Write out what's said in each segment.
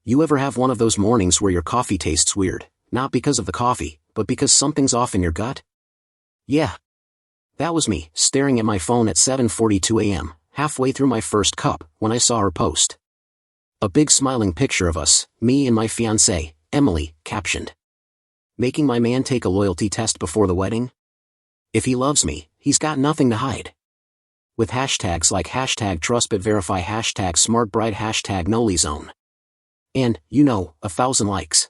You ever have one of those mornings where your coffee tastes weird, not because of the coffee, but because something's off in your gut? Yeah. That was me, staring at my phone at 7:42 a.m., halfway through my first cup, when I saw her post. A big smiling picture of us, me and my fiancée, Emily, captioned. Making my man take a loyalty test before the wedding? If he loves me, he's got nothing to hide. With hashtags like hashtag trustbutverify, hashtag smartbride, hashtag nolizone. And, 1,000 likes.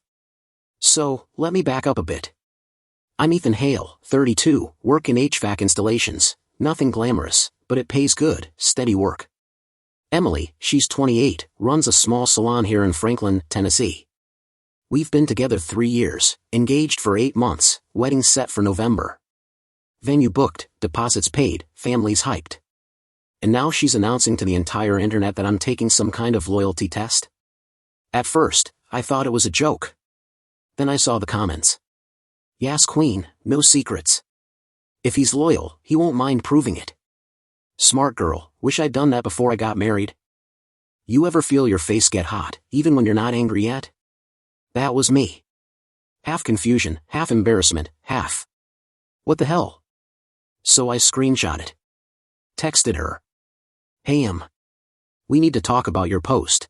So, let me back up a bit. I'm Ethan Hale, 32, work in HVAC installations, nothing glamorous, but it pays good, steady work. Emily, she's 28, runs a small salon here in Franklin, Tennessee. We've been together 3 years, engaged for 8 months, wedding set for November. Venue booked, deposits paid, families hyped. And now she's announcing to the entire internet that I'm taking some kind of loyalty test? At first, I thought it was a joke. Then I saw the comments. Yas queen, no secrets. If he's loyal, he won't mind proving it. Smart girl, wish I'd done that before I got married. You ever feel your face get hot, even when you're not angry yet? That was me. Half confusion, half embarrassment, half. What the hell? So I screenshot it. Texted her. Hey we need to talk about your post.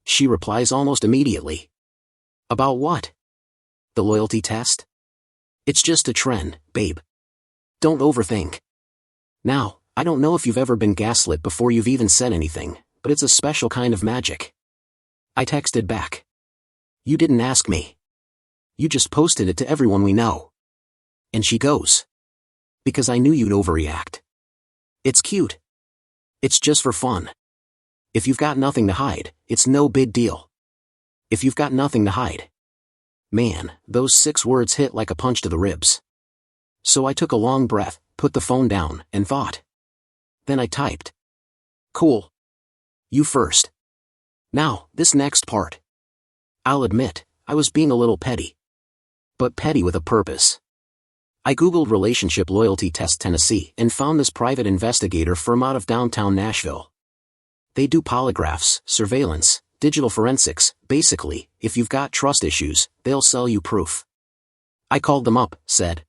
She replies almost immediately. About what? The loyalty test? It's just a trend, babe. Don't overthink. Now, I don't know if you've ever been gaslit before you've even said anything, but it's a special kind of magic. I texted back. You didn't ask me. You just posted it to everyone we know. And she goes. Because I knew you'd overreact. It's cute. It's just for fun. If you've got nothing to hide, it's no big deal. If you've got nothing to hide. Man, those 6 words hit like a punch to the ribs. So I took a long breath, put the phone down, and thought. Then I typed. Cool. You first. Now, this next part. I'll admit, I was being a little petty. But petty with a purpose. I googled relationship loyalty test Tennessee and found this private investigator firm out of downtown Nashville. They do polygraphs, surveillance, digital forensics, basically, if you've got trust issues, they'll sell you proof. I called them up, said.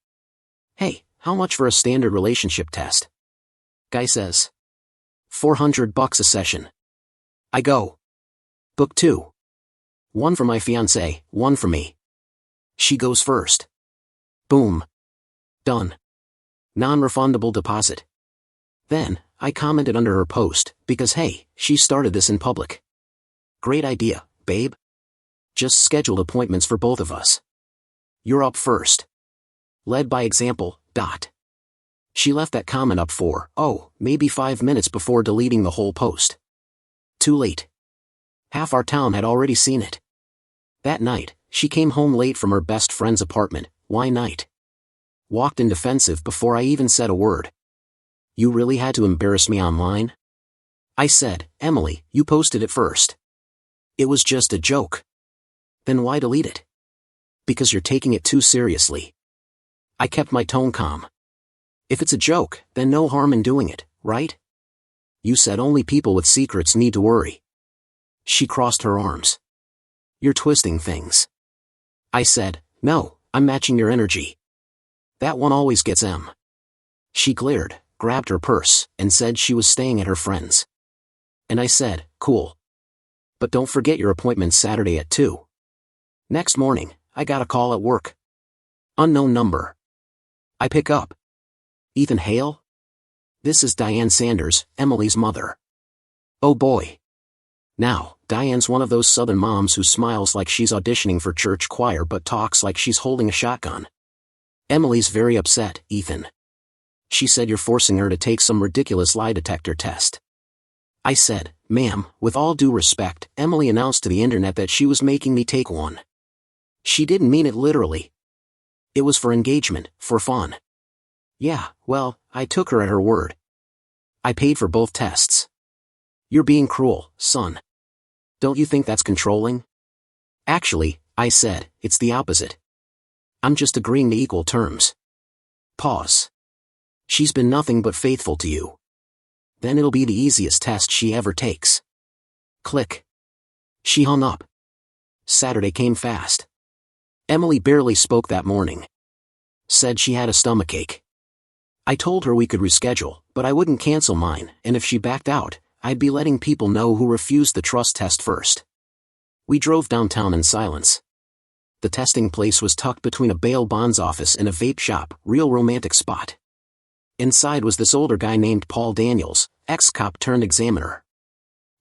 Hey, how much for a standard relationship test? Guy says. $400 a session. I go. Book 2. One for my fiancée, one for me. She goes first. Boom. Done. Non-refundable deposit. Then, I commented under her post, because hey, she started this in public. Great idea, babe. Just scheduled appointments for both of us. You're up first. Led by example, ... She left that comment up for, maybe 5 minutes before deleting the whole post. Too late. Half our town had already seen it. That night, she came home late from her best friend's apartment. Why night? Walked in defensive before I even said a word. You really had to embarrass me online? I said, Emily, you posted it first. It was just a joke. Then why delete it? Because you're taking it too seriously. I kept my tone calm. If it's a joke, then no harm in doing it, right? You said only people with secrets need to worry. She crossed her arms. You're twisting things. I said, no, I'm matching your energy. That one always gets M. She glared, grabbed her purse, and said she was staying at her friend's. And I said, cool. But don't forget your appointment Saturday at 2. Next morning, I got a call at work. Unknown number. I pick up. Ethan Hale? This is Diane Sanders, Emily's mother. Oh boy. Now, Diane's one of those southern moms who smiles like she's auditioning for church choir but talks like she's holding a shotgun. Emily's very upset, Ethan. She said you're forcing her to take some ridiculous lie detector test. I said, ma'am, with all due respect, Emily announced to the internet that she was making me take one. She didn't mean it literally. It was for engagement, for fun. Yeah, well, I took her at her word. I paid for both tests. You're being cruel, son. Don't you think that's controlling? Actually, I said, it's the opposite. I'm just agreeing to equal terms. Pause. She's been nothing but faithful to you. Then it'll be the easiest test she ever takes. Click. She hung up. Saturday came fast. Emily barely spoke that morning. Said she had a stomachache. I told her we could reschedule, but I wouldn't cancel mine, and if she backed out, I'd be letting people know who refused the trust test first. We drove downtown in silence. The testing place was tucked between a bail bonds office and a vape shop, real romantic spot. Inside was this older guy named Paul Daniels, ex-cop turned examiner.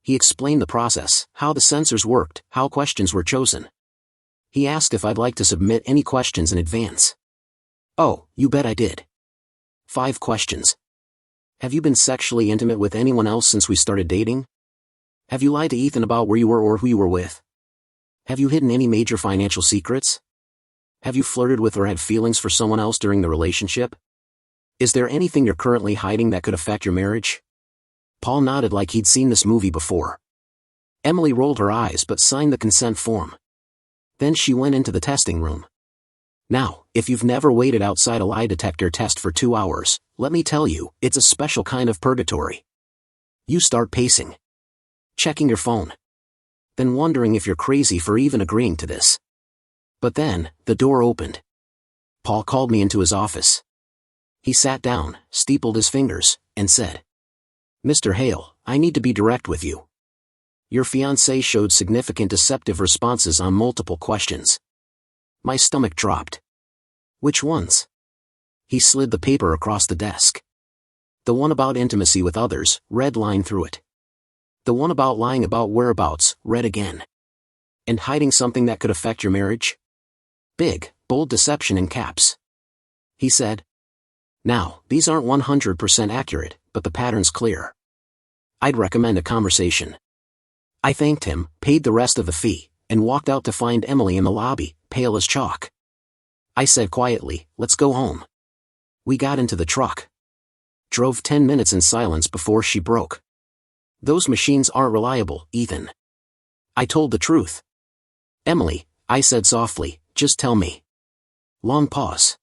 He explained the process, how the sensors worked, how questions were chosen. He asked if I'd like to submit any questions in advance. Oh, you bet I did. 5 questions. Have you been sexually intimate with anyone else since we started dating? Have you lied to Ethan about where you were or who you were with? Have you hidden any major financial secrets? Have you flirted with or had feelings for someone else during the relationship? Is there anything you're currently hiding that could affect your marriage? Paul nodded like he'd seen this movie before. Emily rolled her eyes but signed the consent form. Then she went into the testing room. Now, if you've never waited outside a lie detector test for 2 hours, let me tell you, it's a special kind of purgatory. You start pacing. Checking your phone. Then wondering if you're crazy for even agreeing to this. But then, the door opened. Paul called me into his office. He sat down, steepled his fingers, and said, "Mr. Hale, I need to be direct with you. Your fiancée showed significant deceptive responses on multiple questions." My stomach dropped. "Which ones?" He slid the paper across the desk. "The one about intimacy with others, red line through it. The one about lying about whereabouts, red again. And hiding something that could affect your marriage? Big, bold deception in caps." He said, "Now, these aren't 100% accurate, but the pattern's clear. I'd recommend a conversation." I thanked him, paid the rest of the fee, and walked out to find Emily in the lobby, pale as chalk. I said quietly, "Let's go home." We got into the truck. Drove 10 minutes in silence before she broke. "Those machines aren't reliable, Ethan." I told the truth. "Emily," I said softly, "just tell me." Long pause.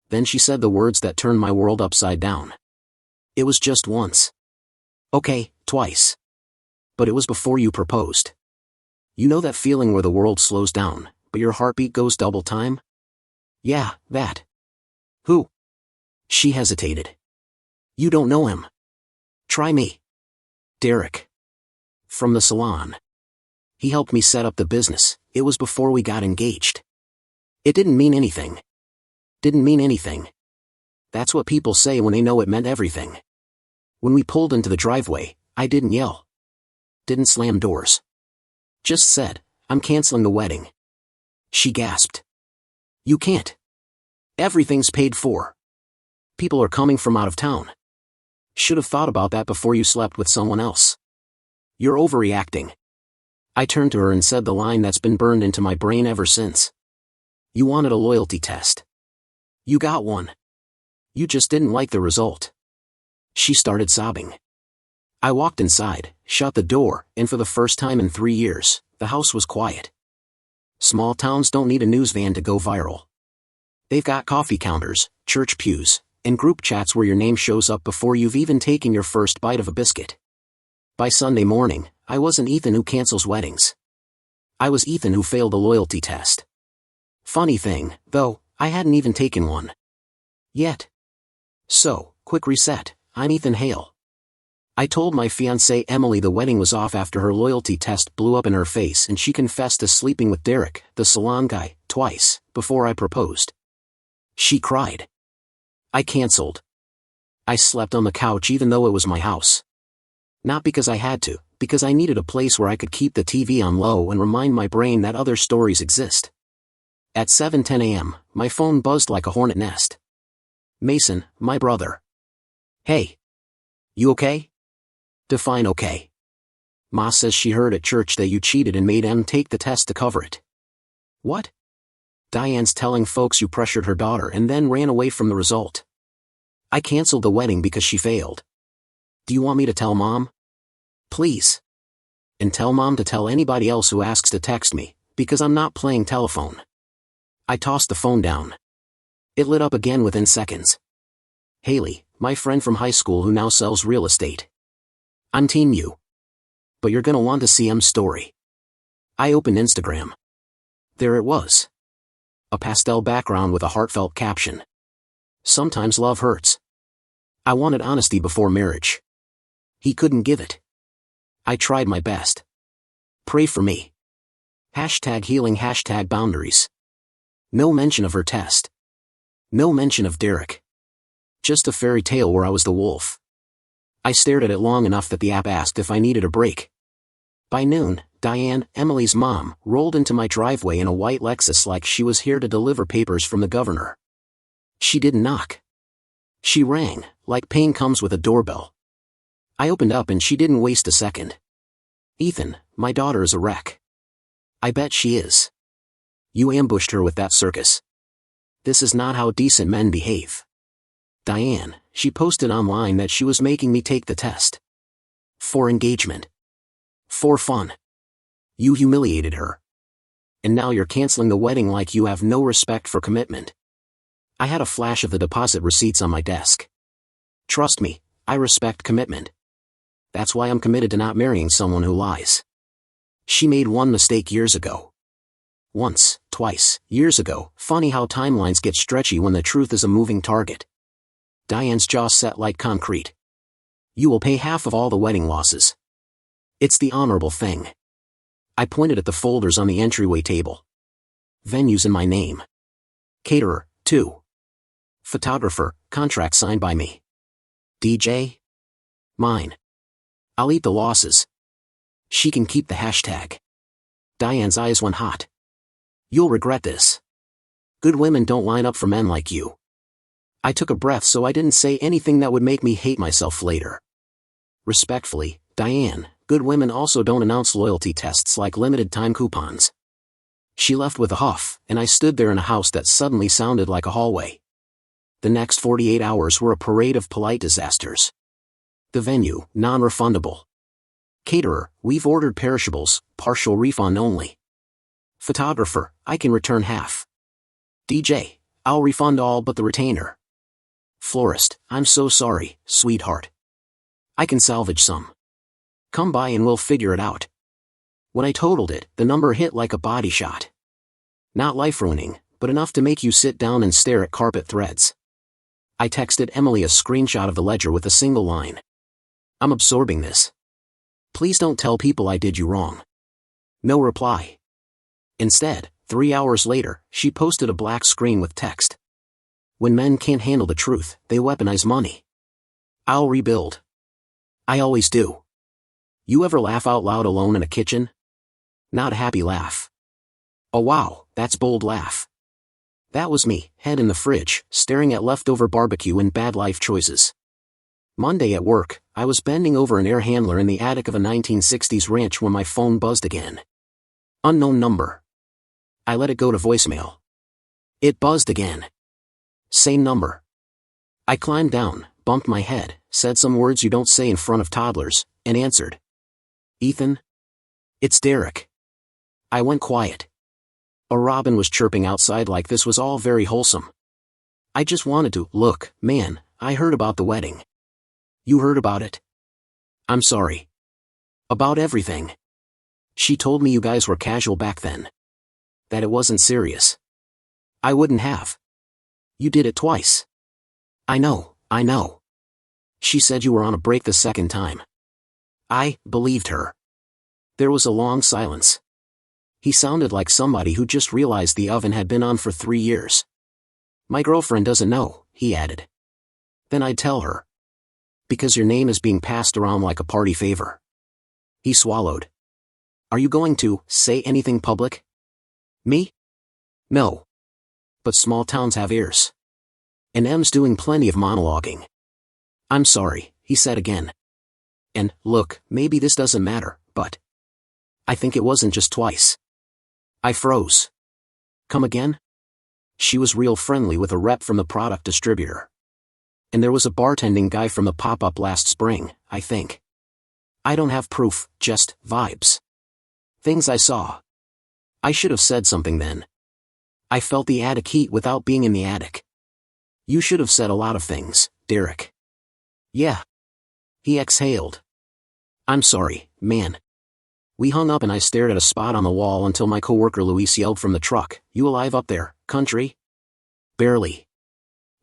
Then she said the words that turned my world upside down. "It was just once." "Okay, twice. But it was before you proposed. You know that feeling where the world slows down, but your heartbeat goes double time?" "Yeah, that." "Who?" She hesitated. "You don't know him. Try me. Derek. From the salon. He helped me set up the business. It was before we got engaged." It didn't mean anything. Didn't mean anything. That's what people say when they know it meant everything. When we pulled into the driveway, I didn't yell. Didn't slam doors. Just said, "I'm canceling the wedding." She gasped. "You can't. Everything's paid for. People are coming from out of town. Should have thought about that before you slept with someone else. You're overreacting." I turned to her and said the line that's been burned into my brain ever since. "You wanted a loyalty test. You got one. You just didn't like the result." She started sobbing. I walked inside, shut the door, and for the first time in 3 years, the house was quiet. Small towns don't need a news van to go viral. They've got coffee counters, church pews, and group chats where your name shows up before you've even taken your first bite of a biscuit. By Sunday morning, I wasn't Ethan who cancels weddings. I was Ethan who failed the loyalty test. Funny thing, though, I hadn't even taken one. Yet. So, quick reset, I'm Ethan Hale. I told my fiancée Emily the wedding was off after her loyalty test blew up in her face and she confessed to sleeping with Derek, the salon guy, twice, before I proposed. She cried. I canceled. I slept on the couch even though it was my house. Not because I had to, because I needed a place where I could keep the TV on low and remind my brain that other stories exist. At 7:10 a.m., my phone buzzed like a hornet nest. Mason, my brother. "Hey. You okay?" Define okay. "Ma says she heard at church that you cheated and made Em take the test to cover it." "What?" "Diane's telling folks you pressured her daughter and then ran away from the result. I canceled the wedding because she failed. Do you want me to tell Mom?" "Please. And tell Mom to tell anybody else who asks to text me, because I'm not playing telephone." I tossed the phone down. It lit up again within seconds. "Haley, my friend from high school who now sells real estate. I'm Team You. But you're gonna want to see Em's story." I opened Instagram. There it was. A pastel background with a heartfelt caption. Sometimes love hurts. I wanted honesty before marriage. He couldn't give it. I tried my best. Pray for me. #healing #boundaries. No mention of her test. No mention of Derek. Just a fairy tale where I was the wolf. I stared at it long enough that the app asked if I needed a break. By noon, Diane, Emily's mom, rolled into my driveway in a white Lexus like she was here to deliver papers from the governor. She didn't knock. She rang, like pain comes with a doorbell. I opened up and she didn't waste a second. "Ethan, my daughter is a wreck." "I bet she is. You ambushed her with that circus. This is not how decent men behave." "Diane, she posted online that she was making me take the test. For engagement. For fun. You humiliated her. And now you're canceling the wedding like you have no respect for commitment." I had a flash of the deposit receipts on my desk. Trust me, I respect commitment. That's why I'm committed to not marrying someone who lies. She made one mistake years ago. Once, twice, years ago. Funny how timelines get stretchy when the truth is a moving target. Diane's jaw set like concrete. "You will pay half of all the wedding losses. It's the honorable thing." I pointed at the folders on the entryway table. Venues in my name. Caterer, too. Photographer, contract signed by me. DJ? Mine. I'll eat the losses. She can keep the hashtag. Diane's eyes went hot. "You'll regret this. Good women don't line up for men like you." I took a breath so I didn't say anything that would make me hate myself later. Respectfully, Diane, good women also don't announce loyalty tests like limited time coupons. She left with a huff, and I stood there in a house that suddenly sounded like a hallway. The next 48 hours were a parade of polite disasters. The venue, non-refundable. Caterer, we've ordered perishables, partial refund only. Photographer, I can return half. DJ, I'll refund all but the retainer. Florist, I'm so sorry, sweetheart. I can salvage some. Come by and we'll figure it out. When I totaled it, the number hit like a body shot. Not life-ruining, but enough to make you sit down and stare at carpet threads. I texted Emily a screenshot of the ledger with a single line. "I'm absorbing this. Please don't tell people I did you wrong." No reply. Instead, 3 hours later, she posted a black screen with text. "When men can't handle the truth, they weaponize money. I'll rebuild. I always do." You ever laugh out loud alone in a kitchen? Not a happy laugh. Oh wow, that's bold laugh. That was me, head in the fridge, staring at leftover barbecue and bad life choices. Monday at work, I was bending over an air handler in the attic of a 1960s ranch when my phone buzzed again. Unknown number. I let it go to voicemail. It buzzed again. Same number. I climbed down, bumped my head, said some words you don't say in front of toddlers, and answered. "Ethan? It's Derek." I went quiet. A robin was chirping outside like this was all very wholesome. I just wanted to, "Look, man, I heard about the wedding." "You heard about it?" "I'm sorry." "About everything." "She told me you guys were casual back then. That it wasn't serious." "I wouldn't have." "You did it twice." I know. She said you were on a break the second time." I believed her. There was a long silence. He sounded like somebody who just realized the oven had been on for 3 years. "My girlfriend doesn't know," he added. "Then I'd tell her. Because your name is being passed around like a party favor." He swallowed. "Are you going to say anything public?" "Me? No. But small towns have ears. And M's doing plenty of monologuing." "I'm sorry," he said again. "And, look, maybe this doesn't matter, but I think it wasn't just twice." I froze. "Come again?" She was real friendly with a rep from the product distributor. And there was a bartending guy from the pop-up last spring, I think. I don't have proof, just vibes. Things I saw. I should have said something then. I felt the attic heat without being in the attic. "You should have said a lot of things, Derek." "Yeah." He exhaled. "I'm sorry, man. We hung up and I stared at a spot on the wall until my coworker Luis yelled from the truck, "You alive up there, country?" Barely.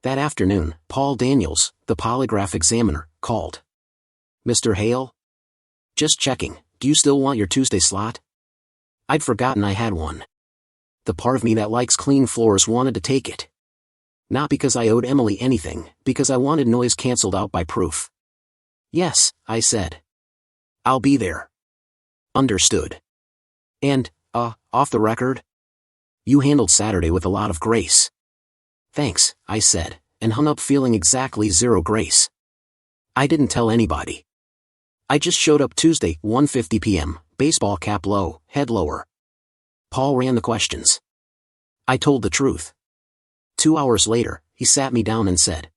That afternoon, Paul Daniels, the polygraph examiner, called. "Mr. Hale? Just checking, do you still want your Tuesday slot?" I'd forgotten I had one. The part of me that likes clean floors wanted to take it. Not because I owed Emily anything, because I wanted noise cancelled out by proof. "Yes," I said. "I'll be there." "Understood. And, off the record? You handled Saturday with a lot of grace." "Thanks," I said, and hung up feeling exactly zero grace. I didn't tell anybody. I just showed up Tuesday, 1:50 p.m., baseball cap low, head lower. Paul ran the questions. I told the truth. 2 hours later, he sat me down and said,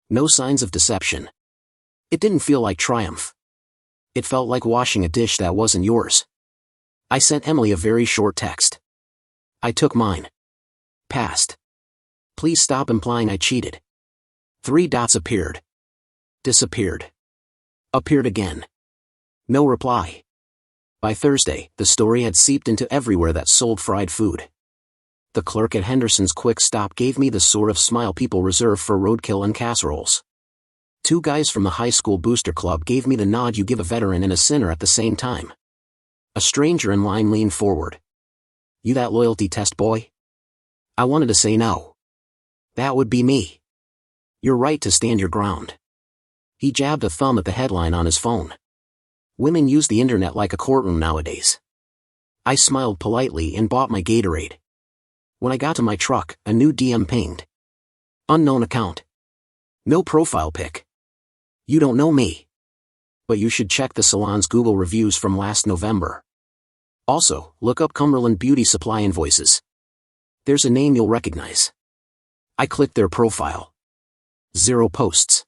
"No signs of deception." It didn't feel like triumph. It felt like washing a dish that wasn't yours. I sent Emily a very short text. I took mine. Passed. Please stop implying I cheated. 3 dots appeared. Disappeared. Appeared again. No reply. By Thursday, the story had seeped into everywhere that sold fried food. The clerk at Henderson's Quick Stop gave me the sort of smile people reserve for roadkill and casseroles. 2 guys from the high school booster club gave me the nod you give a veteran and a sinner at the same time. A stranger in line leaned forward. "You that loyalty test boy?" I wanted to say no. That would be me. "You're right to stand your ground." He jabbed a thumb at the headline on his phone. Women use the internet like a courtroom nowadays. I smiled politely and bought my Gatorade. When I got to my truck, a new DM pinged. Unknown account. No profile pic. You don't know me. But you should check the salon's Google reviews from last November. Also, look up Cumberland Beauty Supply invoices. There's a name you'll recognize. I clicked their profile. 0 posts.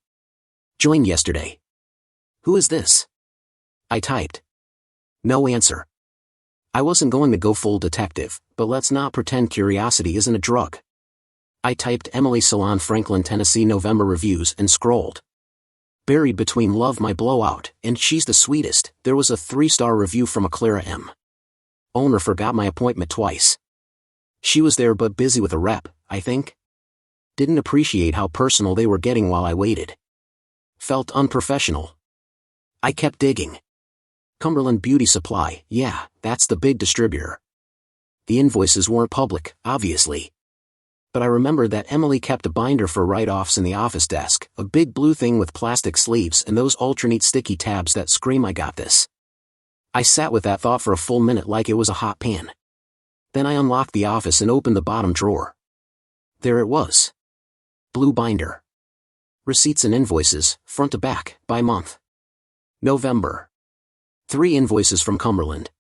Joined yesterday. Who is this? I typed. No answer. I wasn't going to go full detective, but let's not pretend curiosity isn't a drug. I typed Emily Salon Franklin, Tennessee November reviews and scrolled. Buried between "Love my blowout" and "She's the sweetest," there was a 3-star review from a Clara M. Owner forgot my appointment twice. She was there but busy with a rep, I think. Didn't appreciate how personal they were getting while I waited. Felt unprofessional. I kept digging. Cumberland Beauty Supply, yeah, that's the big distributor. The invoices weren't public, obviously. But I remembered that Emily kept a binder for write-offs in the office desk, a big blue thing with plastic sleeves and those ultra-neat sticky tabs that scream "I got this." I sat with that thought for a full minute like it was a hot pan. Then I unlocked the office and opened the bottom drawer. There it was. Blue binder. Receipts and invoices, front to back, by month. November. 3 invoices from Cumberland.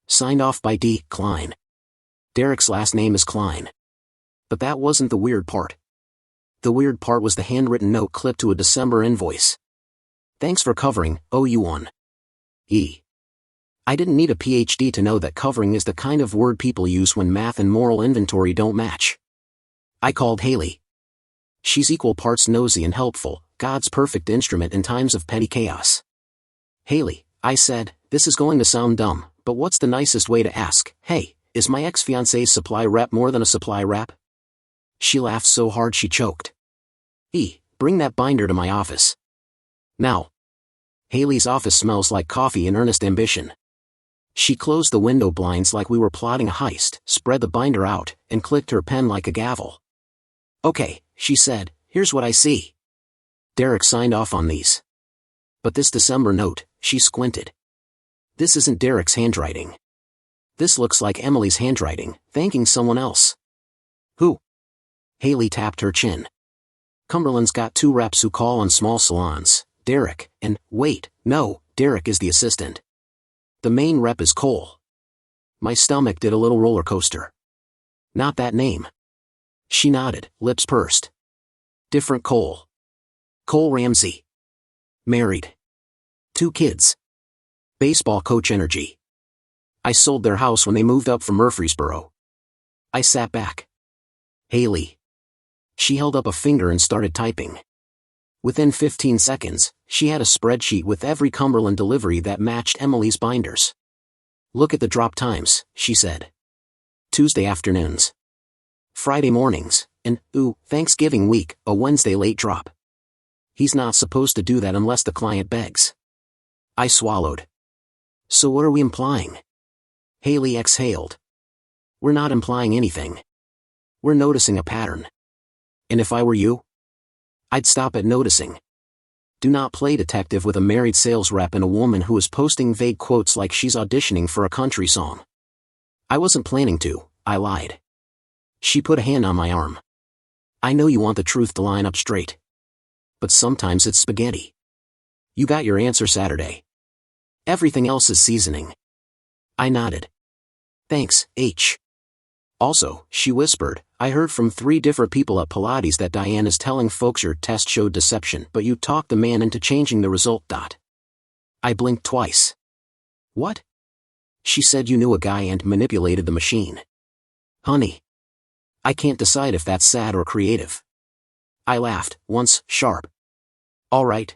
Signed off by D. Klein. Derek's last name is Klein. But that wasn't the weird part. The weird part was the handwritten note clipped to a December invoice. "Thanks for covering, OU1. E." I didn't need a PhD to know that covering is the kind of word people use when math and moral inventory don't match. I called Haley. She's equal parts nosy and helpful, God's perfect instrument in times of petty chaos. "Haley," I said, "this is going to sound dumb, but what's the nicest way to ask, hey, is my ex-fiancée's supply rep more than a supply rep?" She laughed so hard she choked. Bring that binder to my office. Now." Haley's office smells like coffee and earnest ambition. She closed the window blinds like we were plotting a heist, spread the binder out, and clicked her pen like a gavel. "Okay," she said, "here's what I see. Derek signed off on these. But this December note," she squinted. "This isn't Derek's handwriting. This looks like Emily's handwriting, thanking someone else." "Who?" Haley tapped her chin. "Cumberland's got 2 reps who call on small salons, Derek, and, wait, no, Derek is the assistant. The main rep is Cole." My stomach did a little roller coaster. "Not that name." She nodded, lips pursed. "Different Cole. Cole Ramsey. Married. 2 kids. Baseball coach energy. I sold their house when they moved up from Murfreesboro." I sat back. "Haley." She held up a finger and started typing. Within 15 seconds, she had a spreadsheet with every Cumberland delivery that matched Emily's binders. Look at the drop times, she said. Tuesday afternoons. Friday mornings, and, Thanksgiving week, a Wednesday late drop. He's not supposed to do that unless the client begs. I swallowed. So what are we implying? Haley exhaled. We're not implying anything. We're noticing a pattern. And if I were you, I'd stop at noticing. Do not play detective with a married sales rep and a woman who is posting vague quotes like she's auditioning for a country song. I wasn't planning to, I lied. She put a hand on my arm. I know you want the truth to line up straight. But sometimes it's spaghetti. You got your answer Saturday. Everything else is seasoning. I nodded. Thanks, H. Also, she whispered, I heard from 3 different people at Pilates that Diane is telling folks your test showed deception, but you talked the man into changing the result. I blinked twice. What? She said you knew a guy and manipulated the machine. Honey. I can't decide if that's sad or creative. I laughed, once sharp. All right.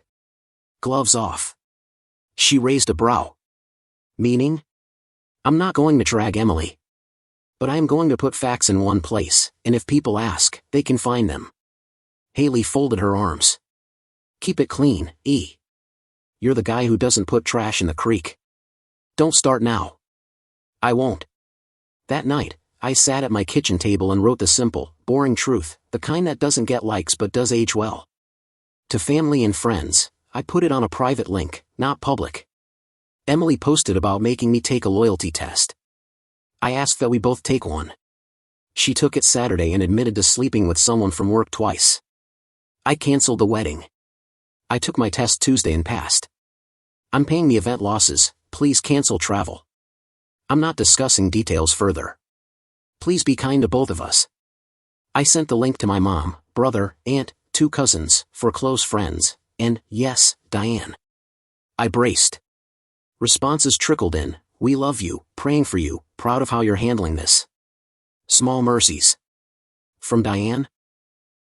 Gloves off. She raised a brow. Meaning? I'm not going to drag Emily. But I am going to put facts in one place, and if people ask, they can find them. Haley folded her arms. Keep it clean, E. You're the guy who doesn't put trash in the creek. Don't start now. I won't. That night, I sat at my kitchen table and wrote the simple, boring truth, the kind that doesn't get likes but does age well. To family and friends, I put it on a private link, not public. Emily posted about making me take a loyalty test. I asked that we both take one. She took it Saturday and admitted to sleeping with someone from work twice. I canceled the wedding. I took my test Tuesday and passed. I'm paying the event losses, please cancel travel. I'm not discussing details further. Please be kind to both of us. I sent the link to my mom, brother, aunt, 2 cousins, 4 close friends, and, yes, Diane. I braced. Responses trickled in. We love you, praying for you, proud of how you're handling this. Small mercies. From Diane?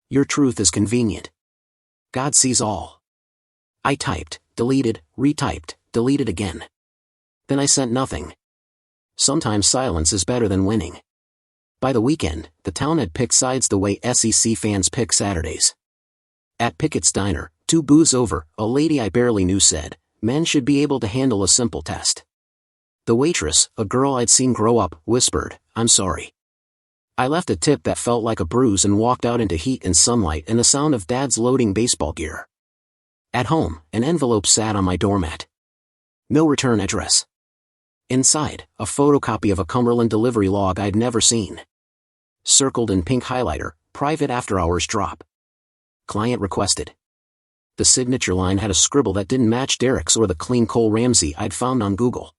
Your truth is convenient. God sees all. I typed, deleted, retyped, deleted again. Then I sent nothing. Sometimes silence is better than winning. By the weekend, the town had picked sides the way SEC fans pick Saturdays. At Pickett's Diner, 2 booths over, a lady I barely knew said, men should be able to handle a simple test. The waitress, a girl I'd seen grow up, whispered, I'm sorry. I left a tip that felt like a bruise and walked out into heat and sunlight and the sound of Dad's loading baseball gear. At home, an envelope sat on my doormat. No return address. Inside, a photocopy of a Cumberland delivery log I'd never seen. Circled in pink highlighter, private after-hours drop. Client requested. The signature line had a scribble that didn't match Derek's or the clean Cole Ramsey I'd found on Google.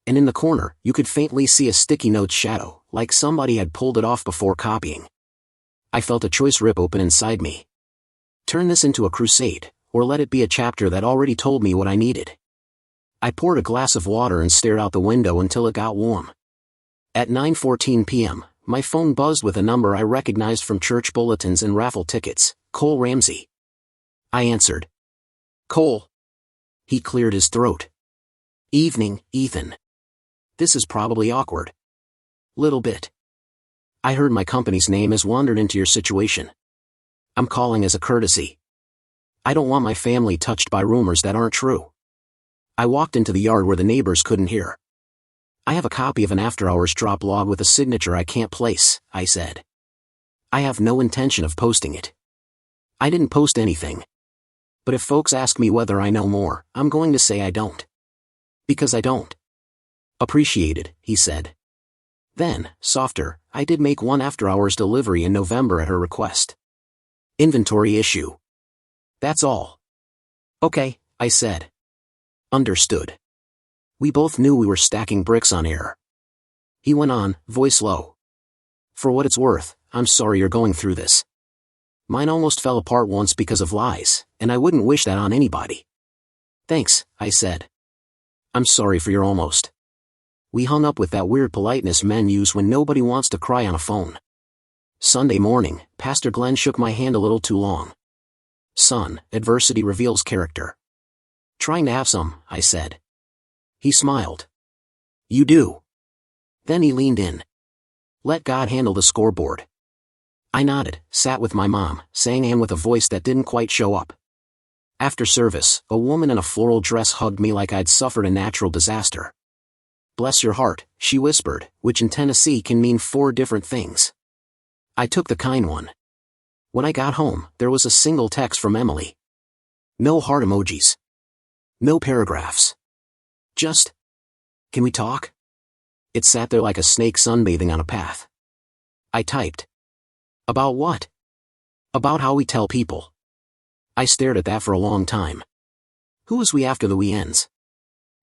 And in the corner, you could faintly see a sticky note shadow, like somebody had pulled it off before copying. I felt a choice rip open inside me. Turn this into a crusade, or let it be a chapter that already told me what I needed. I poured a glass of water and stared out the window until it got warm. At 9:14 p.m., my phone buzzed with a number I recognized from church bulletins and raffle tickets, Cole Ramsey. I answered. Cole. He cleared his throat. Evening, Ethan. This is probably awkward. Little bit. I heard my company's name has wandered into your situation. I'm calling as a courtesy. I don't want my family touched by rumors that aren't true. I walked into the yard where the neighbors couldn't hear. I have a copy of an after-hours drop log with a signature I can't place, I said. I have no intention of posting it. I didn't post anything. But if folks ask me whether I know more, I'm going to say I don't. Because I don't. Appreciated, he said. Then, softer, I did make 1 after-hours delivery in November at her request. Inventory issue. That's all. Okay, I said. Understood. We both knew we were stacking bricks on air. He went on, voice low. For what it's worth, I'm sorry you're going through this. Mine almost fell apart once because of lies, and I wouldn't wish that on anybody. Thanks, I said. I'm sorry for your almost. We hung up with that weird politeness men use when nobody wants to cry on a phone. Sunday morning, Pastor Glenn shook my hand a little too long. Son, adversity reveals character. Trying to have some, I said. He smiled. You do. Then he leaned in. Let God handle the scoreboard. I nodded, sat with my mom, sang and with a voice that didn't quite show up. After service, a woman in a floral dress hugged me like I'd suffered a natural disaster. Bless your heart, she whispered, which in Tennessee can mean 4 different things. I took the kind one. When I got home, there was a single text from Emily. No heart emojis. No paragraphs. Just, can we talk? It sat there like a snake sunbathing on a path. I typed. About what? About how we tell people. I stared at that for a long time. Who is we after the we ends?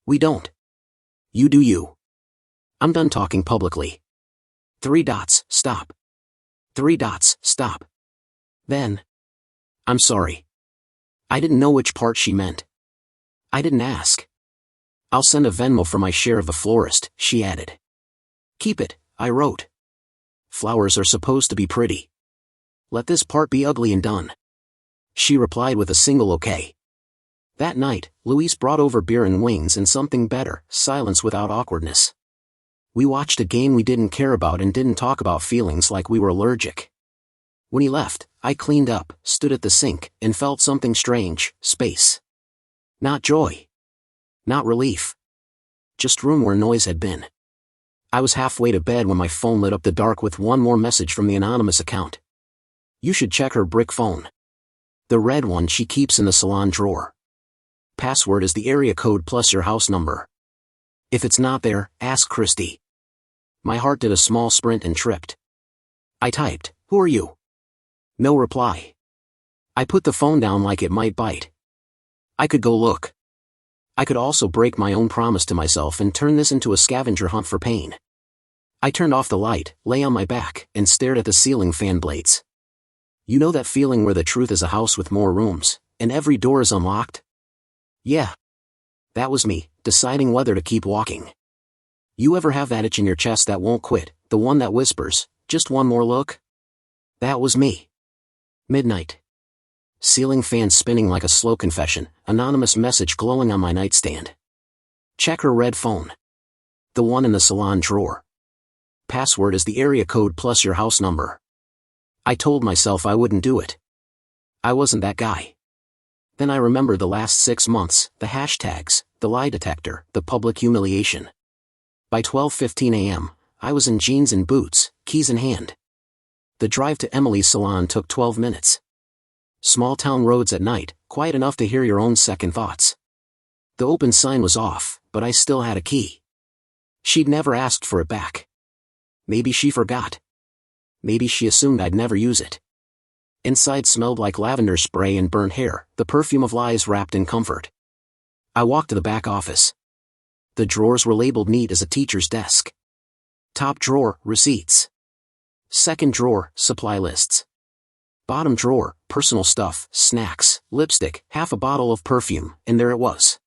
We don't. You do you. I'm done talking publicly. 3 dots, stop. 3 dots, stop. Then. I'm sorry. I didn't know which part she meant. I didn't ask. I'll send a Venmo for my share of the florist, she added. Keep it, I wrote. Flowers are supposed to be pretty. Let this part be ugly and done. She replied with a single okay. That night, Luis brought over beer and wings and something better, silence without awkwardness. We watched a game we didn't care about and didn't talk about feelings like we were allergic. When he left, I cleaned up, stood at the sink, and felt something strange, space. Not joy. Not relief. Just room where noise had been. I was halfway to bed when my phone lit up the dark with one more message from the anonymous account. You should check her brick phone. The red one she keeps in the salon drawer. Password is the area code plus your house number. If it's not there, ask Christy. My heart did a small sprint and tripped. I typed, who are you? No reply. I put the phone down like it might bite. I could go look. I could also break my own promise to myself and turn this into a scavenger hunt for pain. I turned off the light, lay on my back, and stared at the ceiling fan blades. You know that feeling where the truth is a house with more rooms, and every door is unlocked? Yeah. That was me, deciding whether to keep walking. You ever have that itch in your chest that won't quit, the one that whispers, just one more look? That was me. Midnight. Ceiling fan spinning like a slow confession, anonymous message glowing on my nightstand. Check her red phone. The one in the salon drawer. Password is the area code plus your house number. I told myself I wouldn't do it. I wasn't that guy. Then I remembered the last 6 months, the hashtags, the lie detector, the public humiliation. By 12:15 a.m., I was in jeans and boots, keys in hand. The drive to Emily's salon took 12 minutes. Small town roads at night, quiet enough to hear your own second thoughts. The open sign was off, but I still had a key. She'd never asked for it back. Maybe she forgot. Maybe she assumed I'd never use it. Inside smelled like lavender spray and burnt hair, the perfume of lies wrapped in comfort. I walked to the back office. The drawers were labeled neat as a teacher's desk. Top drawer, receipts. Second drawer, supply lists. Bottom drawer, personal stuff, snacks, lipstick, half a bottle of perfume, and there it was.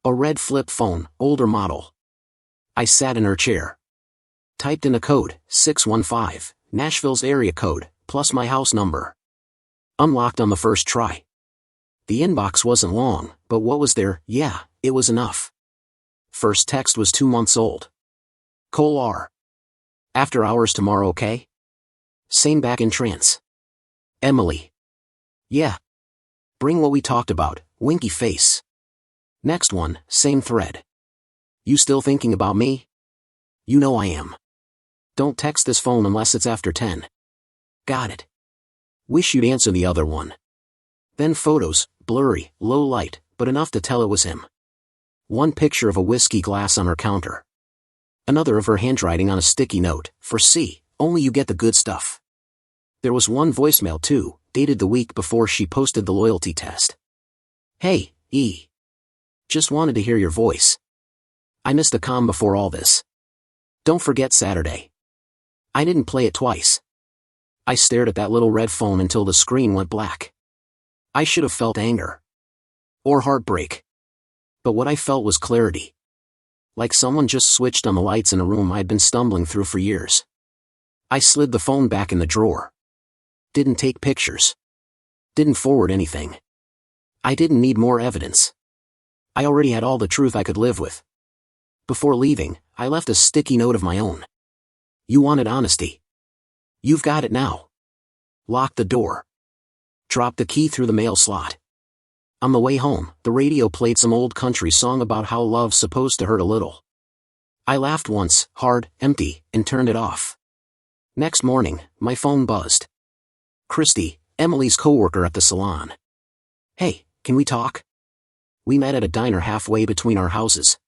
A red flip phone, older model. I sat in her chair. Typed in a code, 615, Nashville's area code, plus my house number. Unlocked on the first try. The inbox wasn't long, but what was there, yeah, it was enough. First text was 2 months old. Col.R. After hours tomorrow, okay? Same back in trance. Emily. Yeah. Bring what we talked about, winky face. Next one, same thread. You still thinking about me? You know I am. Don't text this phone unless it's after 10. Got it. Wish you'd answer the other one. Then photos, blurry, low light, but enough to tell it was him. One picture of a whiskey glass on her counter. Another of her handwriting on a sticky note, for C, only you get the good stuff. There was one voicemail too, dated the week before she posted the loyalty test. Hey, E. Just wanted to hear your voice. I missed a comm before all this. Don't forget Saturday. I didn't play it twice. I stared at that little red phone until the screen went black. I should have felt anger. Or heartbreak. But what I felt was clarity. Like someone just switched on the lights in a room I'd been stumbling through for years. I slid the phone back in the drawer. Didn't take pictures. Didn't forward anything. I didn't need more evidence. I already had all the truth I could live with. Before leaving, I left a sticky note of my own. You wanted honesty. You've got it now. Lock the door. Drop the key through the mail slot. On the way home, the radio played some old country song about how love's supposed to hurt a little. I laughed once, hard, empty, and turned it off. Next morning, my phone buzzed. Christy, Emily's coworker at the salon. Hey, can we talk? We met at a diner halfway between our houses.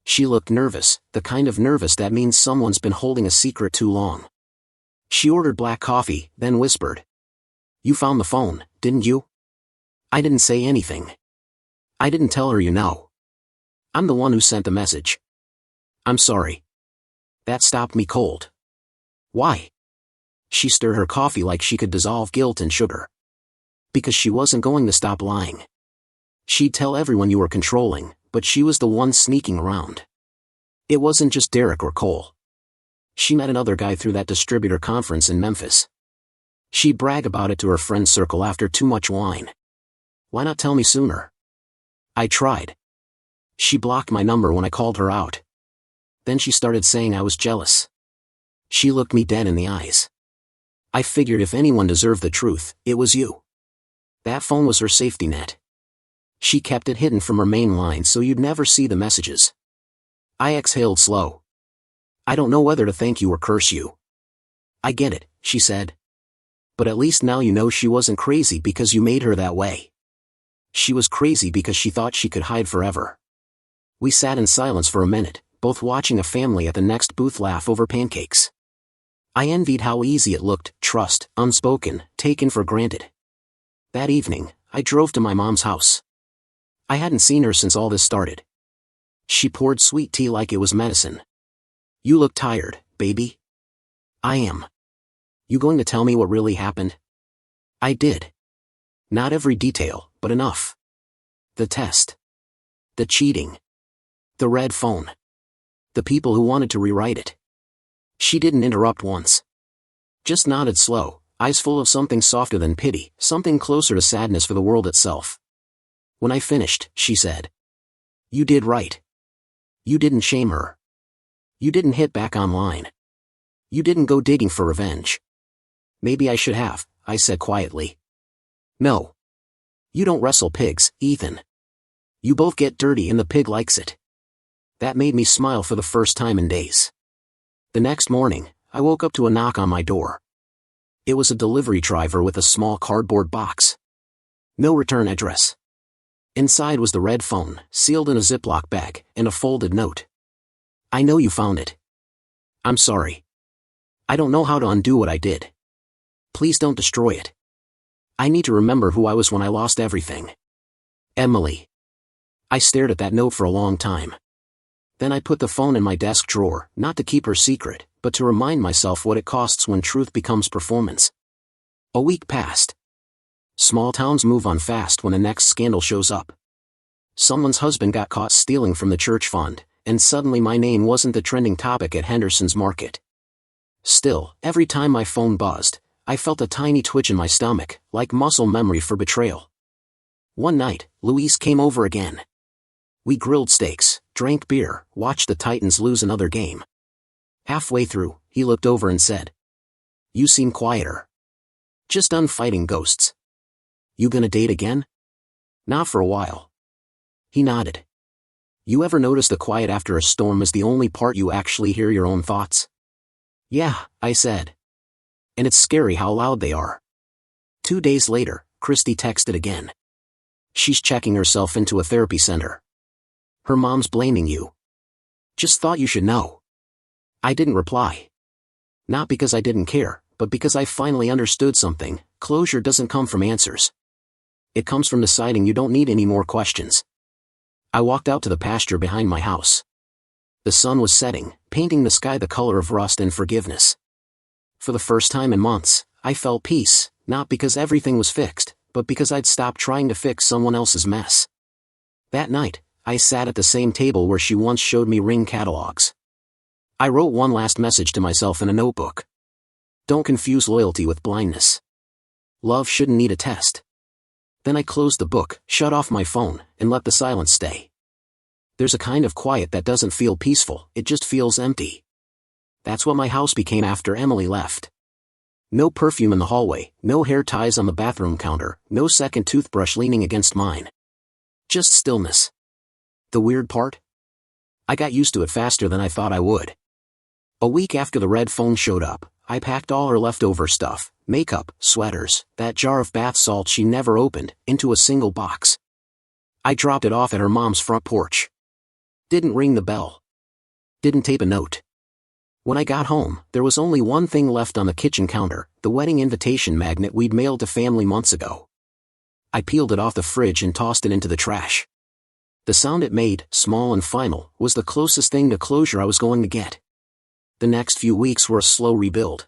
She looked nervous, the kind of nervous that means someone's been holding a secret too long. She ordered black coffee, then whispered. You found the phone, didn't you? I didn't say anything. I didn't tell her, you know. I'm the one who sent the message. I'm sorry. That stopped me cold. Why? She stirred her coffee like she could dissolve guilt and sugar. Because she wasn't going to stop lying. She'd tell everyone you were controlling, but she was the one sneaking around. It wasn't just Derek or Cole. She met another guy through that distributor conference in Memphis. She'd brag about it to her friend circle after too much wine. Why not tell me sooner? I tried. She blocked my number when I called her out. Then she started saying I was jealous. She looked me dead in the eyes. I figured if anyone deserved the truth, it was you. That phone was her safety net. She kept it hidden from her main line so you'd never see the messages. I exhaled slow. I don't know whether to thank you or curse you. I get it, she said. But at least now you know she wasn't crazy because you made her that way. She was crazy because she thought she could hide forever. We sat in silence for a minute, both watching a family at the next booth laugh over pancakes. I envied how easy it looked, trust, unspoken, taken for granted. That evening, I drove to my mom's house. I hadn't seen her since all this started. She poured sweet tea like it was medicine. You look tired, baby. I am. You going to tell me what really happened? I did. Not every detail, but enough. The test. The cheating. The red phone. The people who wanted to rewrite it. She didn't interrupt once. Just nodded slow, eyes full of something softer than pity, something closer to sadness for the world itself. When I finished, she said. You did right. You didn't shame her. You didn't hit back online. You didn't go digging for revenge. Maybe I should have, I said quietly. No. You don't wrestle pigs, Ethan. You both get dirty and the pig likes it. That made me smile for the first time in days. The next morning, I woke up to a knock on my door. It was a delivery driver with a small cardboard box. No return address. Inside was the red phone, sealed in a Ziploc bag, and a folded note. I know you found it. I'm sorry. I don't know how to undo what I did. Please don't destroy it. I need to remember who I was when I lost everything. Emily. I stared at that note for a long time. Then I put the phone in my desk drawer, not to keep her secret, but to remind myself what it costs when truth becomes performance. A week passed. Small towns move on fast when the next scandal shows up. Someone's husband got caught stealing from the church fund, and suddenly my name wasn't the trending topic at Henderson's Market. Still, every time my phone buzzed, I felt a tiny twitch in my stomach, like muscle memory for betrayal. One night, Luis came over again. We grilled steaks, drank beer, watched the Titans lose another game. Halfway through, he looked over and said, You seem quieter. Just done fighting ghosts. You gonna date again? Not for a while. He nodded. You ever notice the quiet after a storm is the only part you actually hear your own thoughts? Yeah, I said. And it's scary how loud they are. 2 days later, Christy texted again. She's checking herself into a therapy center. Her mom's blaming you. Just thought you should know. I didn't reply. Not because I didn't care, but because I finally understood something. Closure doesn't come from answers. It comes from deciding you don't need any more questions. I walked out to the pasture behind my house. The sun was setting, painting the sky the color of rust and forgiveness. For the first time in months, I felt peace, not because everything was fixed, but because I'd stopped trying to fix someone else's mess. That night, I sat at the same table where she once showed me ring catalogs. I wrote one last message to myself in a notebook. Don't confuse loyalty with blindness. Love shouldn't need a test. Then I closed the book, shut off my phone, and let the silence stay. There's a kind of quiet that doesn't feel peaceful, it just feels empty. That's what my house became after Emily left. No perfume in the hallway, no hair ties on the bathroom counter, no second toothbrush leaning against mine. Just stillness. The weird part? I got used to it faster than I thought I would. A week after the red phone showed up, I packed all her leftover stuff, makeup, sweaters, that jar of bath salts she never opened, into a single box. I dropped it off at her mom's front porch. Didn't ring the bell. Didn't tape a note. When I got home, there was only one thing left on the kitchen counter, the wedding invitation magnet we'd mailed to family months ago. I peeled it off the fridge and tossed it into the trash. The sound it made, small and final, was the closest thing to closure I was going to get. The next few weeks were a slow rebuild.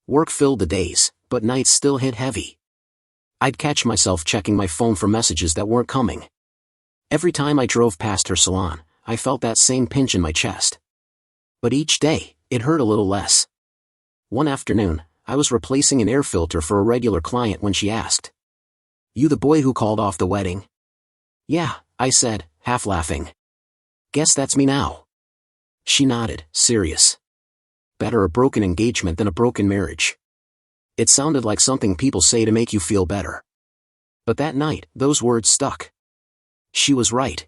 Work filled the days, but nights still hit heavy. I'd catch myself checking my phone for messages that weren't coming. Every time I drove past her salon, I felt that same pinch in my chest. But each day, it hurt a little less. One afternoon, I was replacing an air filter for a regular client when she asked, "You the boy who called off the wedding?" "Yeah," I said, half laughing. "Guess that's me now." She nodded, serious. Better a broken engagement than a broken marriage. It sounded like something people say to make you feel better. But that night, those words stuck. She was right.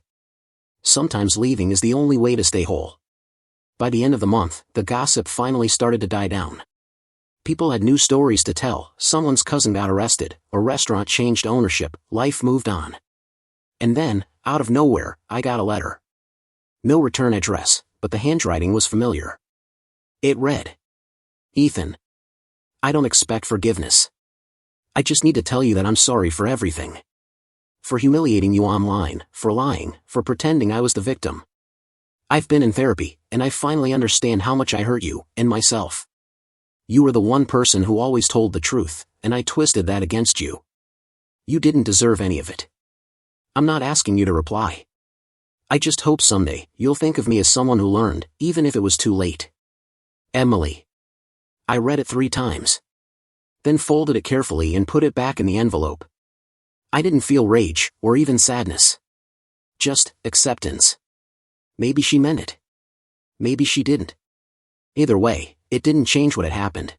Sometimes leaving is the only way to stay whole. By the end of the month, the gossip finally started to die down. People had new stories to tell, someone's cousin got arrested, a restaurant changed ownership, life moved on. And then, out of nowhere, I got a letter. No return address, but the handwriting was familiar. It read, "Ethan, I don't expect forgiveness. I just need to tell you that I'm sorry for everything. For humiliating you online, for lying, for pretending I was the victim. I've been in therapy, and I finally understand how much I hurt you, and myself. You were the one person who always told the truth, and I twisted that against you. You didn't deserve any of it. I'm not asking you to reply. I just hope someday you'll think of me as someone who learned, even if it was too late. Emily." I read it 3 times. Then folded it carefully and put it back in the envelope. I didn't feel rage, or even sadness. Just acceptance. Maybe she meant it. Maybe she didn't. Either way, it didn't change what had happened.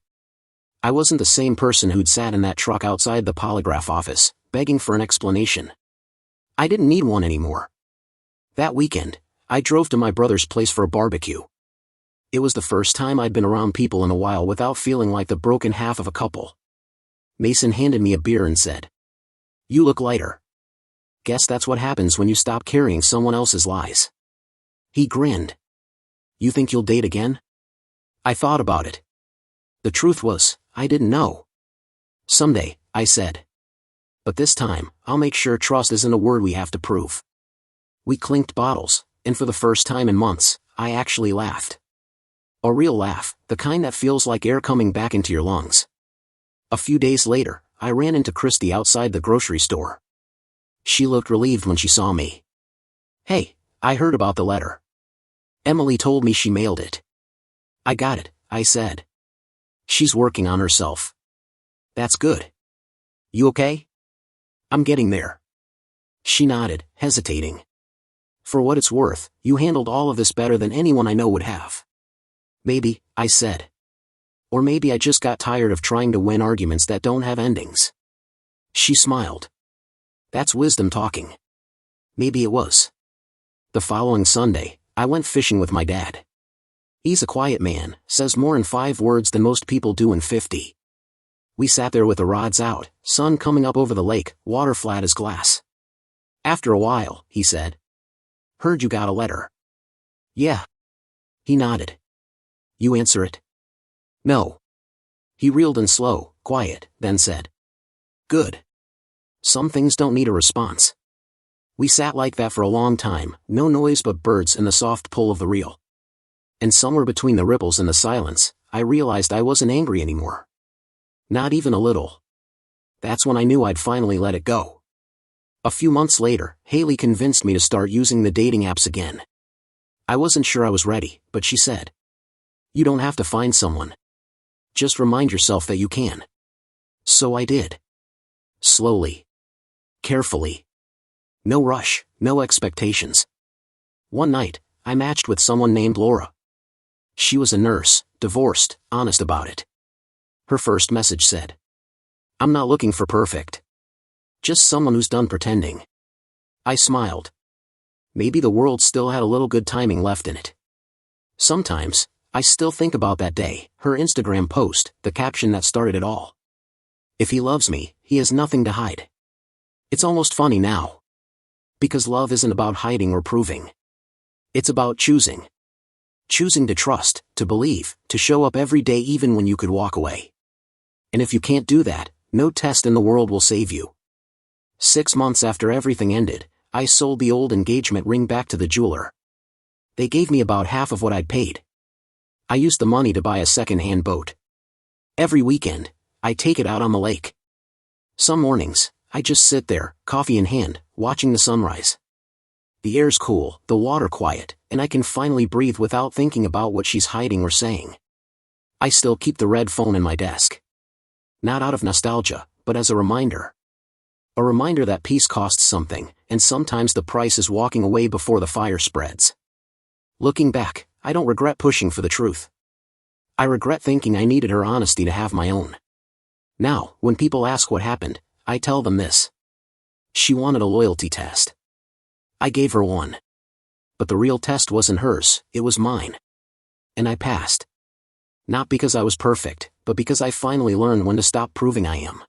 I wasn't the same person who'd sat in that truck outside the polygraph office, begging for an explanation. I didn't need one anymore. That weekend, I drove to my brother's place for a barbecue. It was the first time I'd been around people in a while without feeling like the broken half of a couple. Mason handed me a beer and said, "You look lighter. Guess that's what happens when you stop carrying someone else's lies." He grinned. "You think you'll date again?" I thought about it. The truth was, I didn't know. "Someday," I said. "But this time, I'll make sure trust isn't a word we have to prove." We clinked bottles, and for the first time in months, I actually laughed. A real laugh, the kind that feels like air coming back into your lungs. A few days later, I ran into Christy outside the grocery store. She looked relieved when she saw me. "Hey, I heard about the letter. Emily told me she mailed it." "I got it," I said. "She's working on herself." "That's good. You okay?" "I'm getting there." She nodded, hesitating. "For what it's worth, you handled all of this better than anyone I know would have." "Maybe," I said. "Or maybe I just got tired of trying to win arguments that don't have endings." She smiled. "That's wisdom talking." Maybe it was. The following Sunday, I went fishing with my dad. He's a quiet man, says more in 5 words than most people do in 50. We sat there with the rods out, sun coming up over the lake, water flat as glass. After a while, he said, "Heard you got a letter." "Yeah." He nodded. "You answer it?" "No." He reeled in slow, quiet, then said, "Good. Some things don't need a response." We sat like that for a long time, no noise but birds and the soft pull of the reel. And somewhere between the ripples and the silence, I realized I wasn't angry anymore. Not even a little. That's when I knew I'd finally let it go. A few months later, Haley convinced me to start using the dating apps again. I wasn't sure I was ready, but she said, "You don't have to find someone. Just remind yourself that you can." So I did. Slowly. Carefully. No rush, no expectations. One night, I matched with someone named Laura. She was a nurse, divorced, honest about it. Her first message said, "I'm not looking for perfect. Just someone who's done pretending." I smiled. Maybe the world still had a little good timing left in it. Sometimes, I still think about that day, her Instagram post, the caption that started it all. "If he loves me, he has nothing to hide." It's almost funny now. Because love isn't about hiding or proving. It's about choosing. Choosing to trust, to believe, to show up every day even when you could walk away. And if you can't do that, no test in the world will save you. 6 months after everything ended, I sold the old engagement ring back to the jeweler. They gave me about half of what I'd paid. I used the money to buy a second-hand boat. Every weekend, I take it out on the lake. Some mornings, I just sit there, coffee in hand, watching the sunrise. The air's cool, the water quiet, and I can finally breathe without thinking about what she's hiding or saying. I still keep the red phone in my desk. Not out of nostalgia, but as a reminder. A reminder that peace costs something, and sometimes the price is walking away before the fire spreads. Looking back, I don't regret pushing for the truth. I regret thinking I needed her honesty to have my own. Now, when people ask what happened, I tell them this. She wanted a loyalty test. I gave her one. But the real test wasn't hers, it was mine. And I passed. Not because I was perfect, but because I finally learned when to stop proving I am.